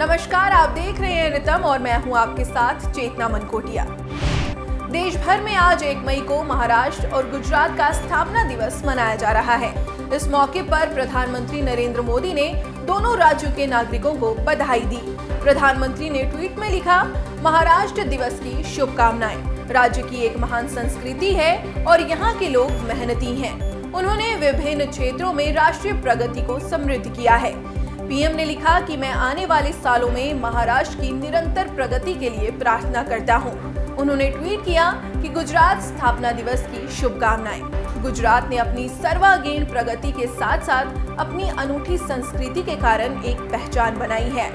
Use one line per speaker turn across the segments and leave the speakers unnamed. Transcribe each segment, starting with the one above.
नमस्कार, आप देख रहे हैं रितम और मैं हूं आपके साथ चेतना मनकोटिया। देश भर में आज 1 मई को महाराष्ट्र और गुजरात का स्थापना दिवस मनाया जा रहा है। इस मौके पर प्रधानमंत्री नरेंद्र मोदी ने दोनों राज्यों के नागरिकों को बधाई दी। प्रधानमंत्री ने ट्वीट में लिखा, महाराष्ट्र दिवस की शुभकामनाएं। राज्य की एक महान संस्कृति है और यहाँ के लोग मेहनती हैं। उन्होंने विभिन्न क्षेत्रों में राष्ट्रीय प्रगति को समृद्ध किया है। पीएम ने लिखा कि मैं आने वाले सालों में महाराष्ट्र की निरंतर प्रगति के लिए प्रार्थना करता हूं। उन्होंने ट्वीट किया कि गुजरात स्थापना दिवस की शुभकामनाएं। गुजरात ने अपनी सर्वांगीण प्रगति के साथ साथ अपनी अनूठी संस्कृति के कारण एक पहचान बनाई है।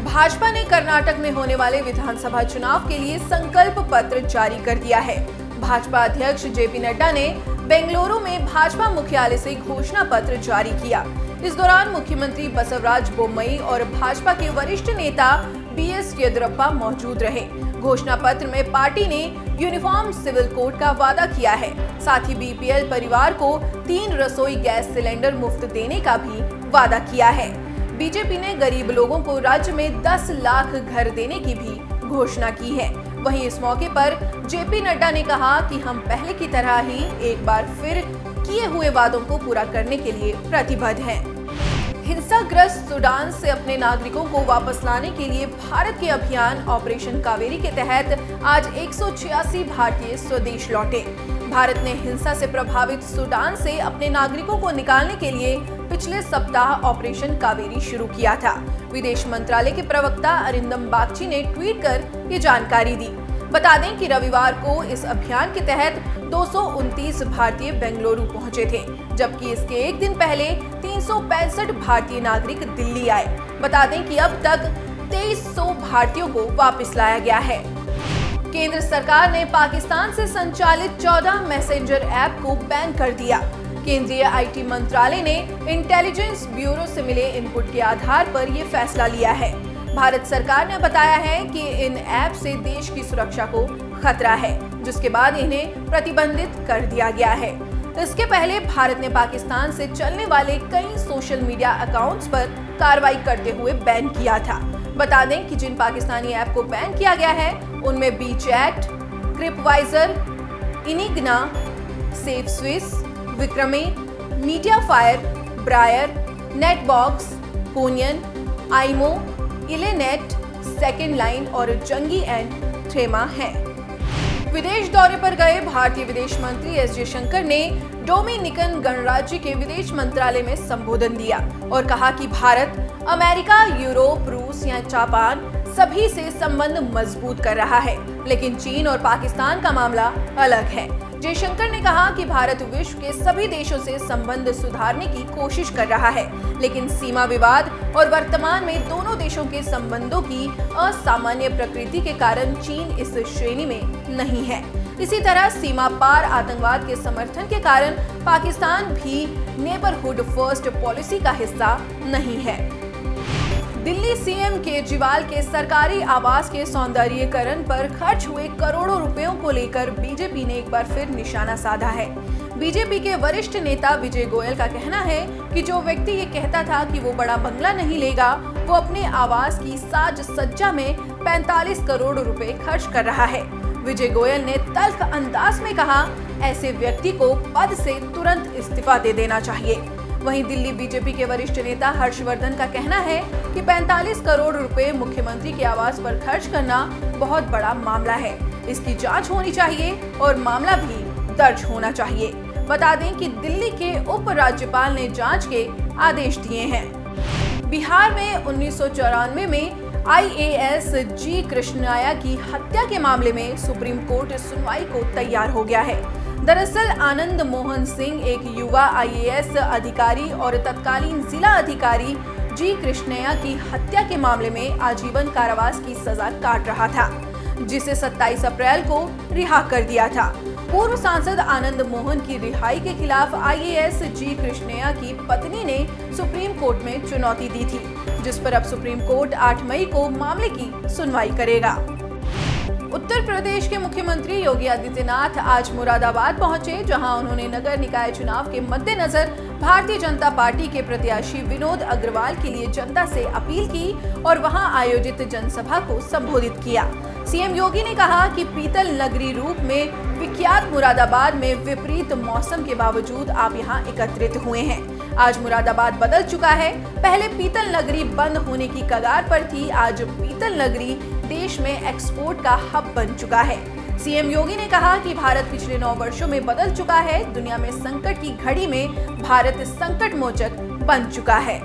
भाजपा ने कर्नाटक में होने वाले विधानसभा चुनाव के लिए संकल्प पत्र जारी कर दिया है। भाजपा अध्यक्ष जेपी नड्डा ने बेंगलुरु में भाजपा मुख्यालय से घोषणा पत्र जारी किया। इस दौरान मुख्यमंत्री बसवराज बोम्मई और भाजपा के वरिष्ठ नेता बीएस येदियुरप्पा मौजूद रहे। घोषणा पत्र में पार्टी ने यूनिफॉर्म सिविल कोड का वादा किया है। साथ ही बीपीएल परिवार को 3 रसोई गैस सिलेंडर मुफ्त देने का भी वादा किया है। बीजेपी ने गरीब लोगों को राज्य में 10 लाख घर देने की भी घोषणा की है। वहीं इस मौके पर जेपी नड्डा ने कहा कि हम पहले की तरह ही एक बार फिर किए हुए वादों को पूरा करने के लिए प्रतिबद्ध हैं। हिंसाग्रस्त सूडान से अपने नागरिकों को वापस लाने के लिए भारत के अभियान ऑपरेशन कावेरी के तहत आज 186 भारतीय स्वदेश लौटे। भारत ने हिंसा से प्रभावित सूडान से अपने नागरिकों को निकालने के लिए पिछले सप्ताह ऑपरेशन कावेरी शुरू किया था। विदेश मंत्रालय के प्रवक्ता अरिंदम बागची ने ट्वीट कर ये जानकारी दी। बता दें कि रविवार को इस अभियान के तहत 229 भारतीय बेंगलुरु पहुंचे थे, जबकि इसके एक दिन पहले 365 भारतीय नागरिक दिल्ली आए। बता दें कि अब तक 2300 भारतीयों को वापस लाया गया है। केंद्र सरकार ने पाकिस्तान से संचालित 14 मैसेंजर ऐप को बैन कर दिया। केंद्रीय आईटी मंत्रालय ने इंटेलिजेंस ब्यूरो से मिले इनपुट के आधार पर यह फैसला लिया है। भारत सरकार ने बताया है कि इन ऐप से देश की सुरक्षा को खतरा है, जिसके बाद इन्हें प्रतिबंधित कर दिया गया है। इसके पहले भारत ने पाकिस्तान से चलने वाले कई सोशल मीडिया अकाउंट्स पर कार्रवाई करते हुए बैन किया था। बता दें कि जिन पाकिस्तानी ऐप को बैन किया गया है उनमें BChat, Crypviser, Enigma, Safeswiss, Wickrme, Mediafire, Briar, Nandbox, Conion, IMO, Element, Second Line और जंगी एंड थ्रेमा हैं। विदेश दौरे पर गए भारतीय विदेश मंत्री एस जयशंकर ने डोमिनिकन गणराज्य के विदेश मंत्रालय में संबोधन दिया और कहा कि भारत अमेरिका, यूरोप, रूस या जापान सभी से संबंध मजबूत कर रहा है, लेकिन चीन और पाकिस्तान का मामला अलग है। जयशंकर ने कहा कि भारत विश्व के सभी देशों से संबंध सुधारने की कोशिश कर रहा है, लेकिन सीमा विवाद और वर्तमान में दोनों देशों के संबंधों की असामान्य प्रकृति के कारण चीन इस श्रेणी में नहीं है। इसी तरह सीमा पार आतंकवाद के समर्थन के कारण पाकिस्तान भी नेबरहुड फर्स्ट पॉलिसी का हिस्सा नहीं है। दिल्ली सीएम केजरीवाल के सरकारी आवास के सौंदर्यीकरण पर खर्च हुए करोड़ों रुपयों को लेकर बीजेपी ने एक बार फिर निशाना साधा है। बीजेपी के वरिष्ठ नेता विजय गोयल का कहना है कि जो व्यक्ति ये कहता था कि वो बड़ा बंगला नहीं लेगा, वो अपने आवास की साज सज्जा में 45 करोड़ रुपए खर्च कर रहा है। विजय गोयल ने तल्ख अंदाज में कहा, ऐसे व्यक्ति को पद से तुरंत इस्तीफा दे देना चाहिए। वहीं दिल्ली बीजेपी के वरिष्ठ नेता हर्षवर्धन का कहना है कि 45 करोड़ रुपए मुख्यमंत्री के आवास पर खर्च करना बहुत बड़ा मामला है। इसकी जांच होनी चाहिए और मामला भी दर्ज होना चाहिए। बता दें कि दिल्ली के उप राज्यपाल ने जांच के आदेश दिए हैं। बिहार में 1994 में IAS जी कृष्णया की हत्या के मामले में सुप्रीम कोर्ट सुनवाई को तैयार हो गया है। दरअसल आनंद मोहन सिंह एक युवा IAS अधिकारी और तत्कालीन जिला अधिकारी जी कृष्णया की हत्या के मामले में आजीवन कारावास की सजा काट रहा था, जिसे 27 अप्रैल को रिहा कर दिया था। पूर्व सांसद आनंद मोहन की रिहाई के खिलाफ IAS जी कृष्णया की पत्नी ने सुप्रीम कोर्ट में चुनौती दी थी, जिस पर अब सुप्रीम कोर्ट 8 मई को मामले की सुनवाई करेगा। उत्तर प्रदेश के मुख्यमंत्री योगी आदित्यनाथ आज मुरादाबाद पहुंचे, जहां उन्होंने नगर निकाय चुनाव के मद्देनजर भारतीय जनता पार्टी के प्रत्याशी विनोद अग्रवाल के लिए जनता से अपील की और वहां आयोजित जनसभा को संबोधित किया। सीएम योगी ने कहा कि पीतल नगरी रूप में विख्यात मुरादाबाद में विपरीत मौसम के बावजूद आप यहां एकत्रित हुए हैं। आज मुरादाबाद बदल चुका है। पहले पीतल नगरी बंद होने की कगार पर थी, आज पीतल नगरी देश में एक्सपोर्ट का हब बन चुका है। सीएम योगी ने कहा कि भारत पिछले 9 वर्षों में बदल चुका है। दुनिया में संकट की घड़ी में भारत संकट मोचक बन चुका है।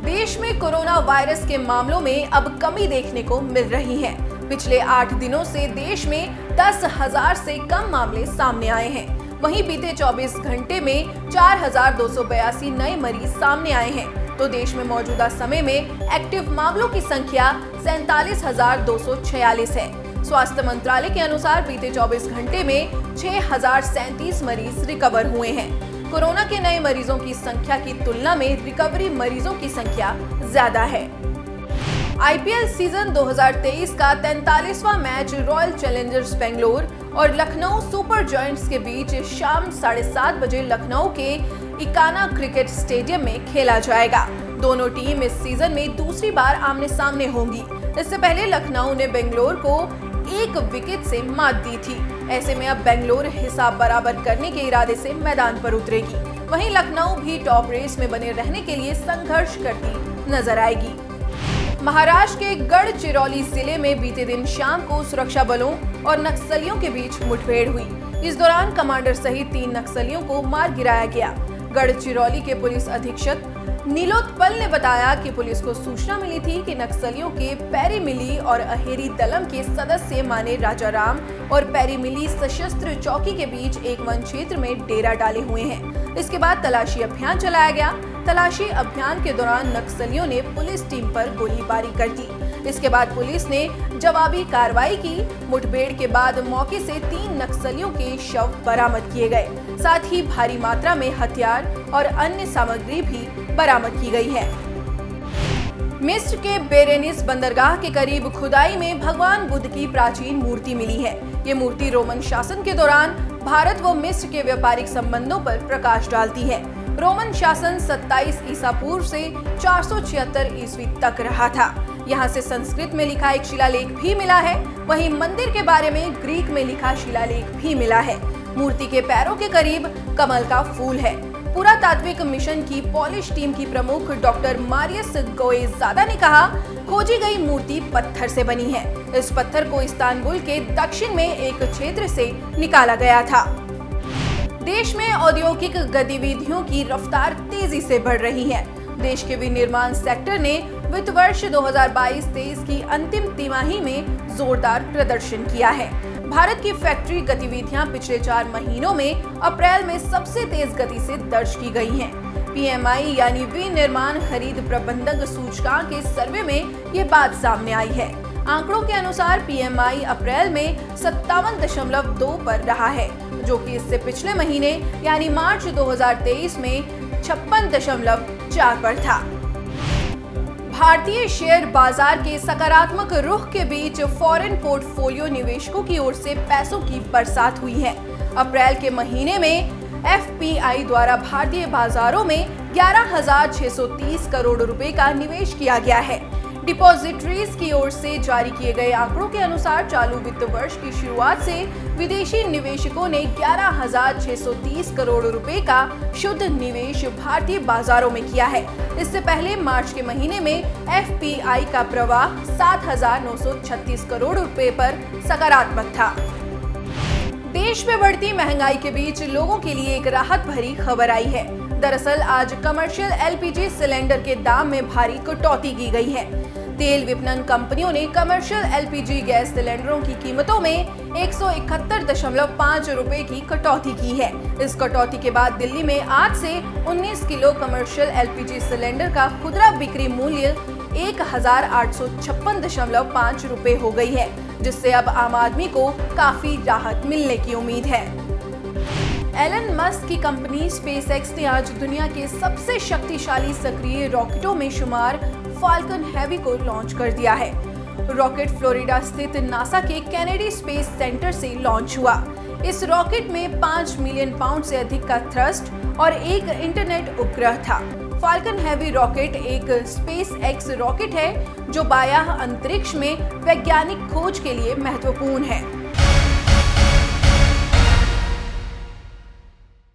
देश में कोरोना वायरस के मामलों में अब कमी देखने को मिल रही है। पिछले 8 दिनों से देश में 10,000 से कम मामले सामने आए हैं। वहीं बीते 24 घंटे में 4,282 नए मरीज सामने आए हैं, तो देश में मौजूदा समय में एक्टिव मामलों की संख्या 47,246 है। स्वास्थ्य मंत्रालय के अनुसार बीते 24 घंटे में 6,037 मरीज रिकवर हुए हैं। कोरोना के नए मरीजों की संख्या की तुलना में रिकवरी मरीजों की संख्या ज्यादा है। आईपीएल सीजन 2023 का 43वां मैच रॉयल चैलेंजर्स बेंगलोर और लखनऊ सुपर जायंट्स के बीच शाम 7:30 बजे लखनऊ के इकाना क्रिकेट स्टेडियम में खेला जाएगा। दोनों टीम इस सीजन में दूसरी बार आमने सामने होंगी। इससे पहले लखनऊ ने बेंगलोर को 1 विकेट से मात दी थी। ऐसे में अब बेंगलोर हिसाब बराबर करने के इरादे से मैदान पर उतरेगी। वहीं लखनऊ भी टॉप रेस में बने रहने के लिए संघर्ष करती नजर आएगी। महाराष्ट्र के गढ़चिरौली जिले में बीते दिन शाम को सुरक्षा बलों और नक्सलियों के बीच मुठभेड़ हुई। इस दौरान कमांडर सहित 3 नक्सलियों को मार गिराया गया। गढ़चिरौली के पुलिस अधीक्षक नीलोत्पल ने बताया कि पुलिस को सूचना मिली थी कि नक्सलियों के पैरीमिली और अहेरी दलम के सदस्य माने राजाराम और पैरीमिली सशस्त्र चौकी के बीच एक वन क्षेत्र में डेरा डाले हुए हैं। इसके बाद तलाशी अभियान चलाया गया। तलाशी अभियान के दौरान नक्सलियों ने पुलिस टीम पर गोलीबारी कर दी। इसके बाद पुलिस ने जवाबी कार्रवाई की। मुठभेड़ के बाद मौके से 3 नक्सलियों के शव बरामद किए गए। साथ ही भारी मात्रा में हथियार और अन्य सामग्री भी बरामद की गई है। मिस्र के बेरेनिस बंदरगाह के करीब खुदाई में भगवान बुद्ध की प्राचीन मूर्ति मिली है। ये मूर्ति रोमन शासन के दौरान भारत व मिस्र के व्यापारिक संबंधों पर प्रकाश डालती है। रोमन शासन 27 ईसा पूर्व से 476 ईस्वी तक रहा था। यहाँ से संस्कृत में लिखा एक शिलालेख भी मिला है। वहीं मंदिर के बारे में ग्रीक में लिखा शिलालेख भी मिला है। मूर्ति के पैरों के करीब कमल का फूल है। पुरातात्विक मिशन की पॉलिश टीम की प्रमुख डॉक्टर मारियस गोएजादा ने कहा, खोजी गई मूर्ति पत्थर से बनी है। इस पत्थर को इस्तांबुल के दक्षिण में एक क्षेत्र से निकाला गया था। देश में औद्योगिक गतिविधियों की रफ्तार तेजी से बढ़ रही है। देश के विनिर्माण सेक्टर ने वित्त वर्ष 2022-23 की अंतिम तिमाही में जोरदार प्रदर्शन किया है। भारत की फैक्ट्री गतिविधियां पिछले 4 महीनों में अप्रैल में सबसे तेज गति से दर्ज की गई हैं। पीएमआई यानी विनिर्माण खरीद प्रबंधक सूचकांक के सर्वे में ये बात सामने आई है। आंकड़ों के अनुसार पीएमआई अप्रैल में 57.2 पर रहा है, जो कि इससे पिछले महीने यानी मार्च 2023 में 56.4 पर था। भारतीय शेयर बाजार के सकारात्मक रुख के बीच फॉरेन पोर्टफोलियो निवेशकों की ओर से पैसों की बरसात हुई है। अप्रैल के महीने में एफपीआई द्वारा भारतीय बाजारों में 11,630 करोड़ रुपए का निवेश किया गया है। डिपॉजिटरीज की ओर से जारी किए गए आंकड़ों के अनुसार चालू वित्त वर्ष की शुरुआत से विदेशी निवेशकों ने 11,630 करोड़ रुपए का शुद्ध निवेश भारतीय बाजारों में किया है। इससे पहले मार्च के महीने में एफपीआई का प्रवाह 7,936 करोड़ रुपए पर सकारात्मक था। देश में बढ़ती महंगाई के बीच लोगों के लिए एक राहत भरी खबर आई है। दरअसल आज कमर्शियल एलपीजी सिलेंडर के दाम में भारी कटौती की गई है। तेल विपणन कंपनियों ने कमर्शियल एलपीजी गैस सिलेंडरों की कीमतों में 171.5 रुपए की कटौती की है। इस कटौती के बाद दिल्ली में आज से 19 किलो कमर्शियल एलपीजी सिलेंडर का खुदरा बिक्री मूल्य 1,856.5 रुपए हो गई है, जिससे अब आम आदमी को काफी राहत मिलने की उम्मीद है। एलन मस्क की कंपनी स्पेसएक्स ने आज दुनिया के सबसे शक्तिशाली सक्रिय रॉकेटों में शुमार फाल्कन हेवी को लॉन्च कर दिया है। रॉकेट फ्लोरिडा स्थित नासा के केनेडी स्पेस सेंटर से लॉन्च हुआ। इस रॉकेट में 5 मिलियन पाउंड से अधिक का थ्रस्ट और एक इंटरनेट उपग्रह था। फाल्कन हैवी रॉकेट एक स्पेसएक्स रॉकेट है जो बाह्य अंतरिक्ष में वैज्ञानिक खोज के लिए महत्वपूर्ण है।